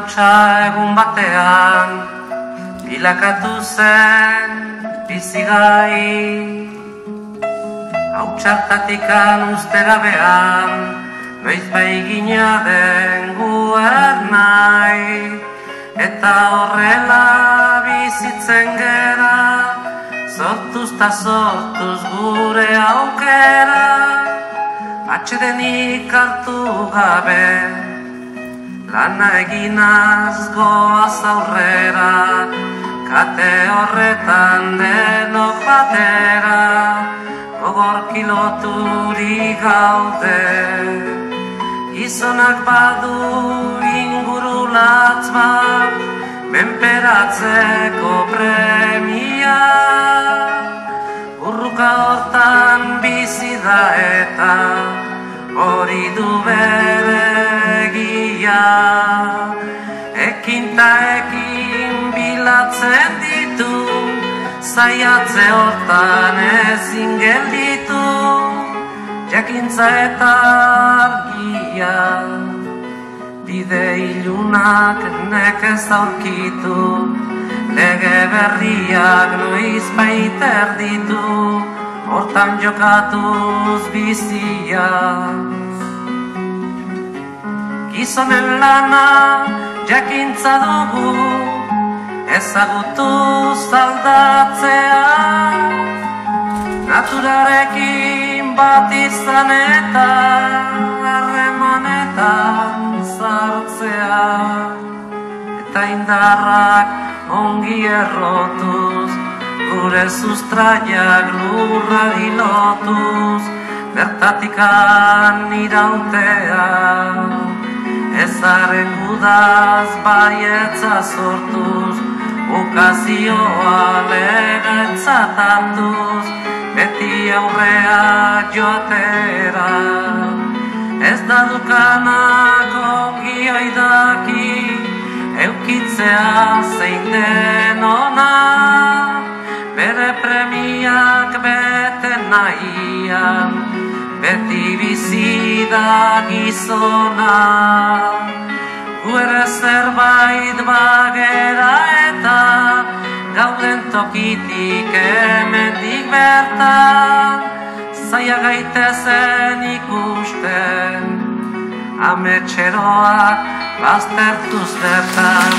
hautsa egun batean bilakatu zen bizigai. Hautsartatikan uste gabean noiz baigina den guernai, eta horrela bizitzen gera, sortuz ta sortuz gure aukera, atsedenik hartu gabe, lana eginaz goaz aurrera, kate horretan denok batera, gogor kiloturi gaude. Gizonak badu inguru latz bat, menperatzeko premia, urruka hortan bizi da eta hori du bere egia. Ekin ta ekin bilatzen ditu, zaiatze hortan ezin gelditu, jakintza eta argia. Bide ilunak nekez aurkitu, lege berriak noiz baiter ditu, hortan jokatuz bizia. Gizonen lana jakintza dugu, ezagutuz aldatzea, naturarekin bat izan eta harremanetan sartzea, eta indarrak ongi errotuz, gure sustraiak lurrari lotuz, bertatikan irautea, ezaren gudaz baietza sortuz, ukazioa legetzat hartuz, beti aurrea joatera. Ez da dukanak ongi oidaki, eukitzea zein den ona, bere premiak bete nahian, beti bizi da gizona. Gu ere zerbait bagera eta gauden tokitik hemendik bertan, zaila gaitezen ikusten, ametxeroak baztertuz bertan.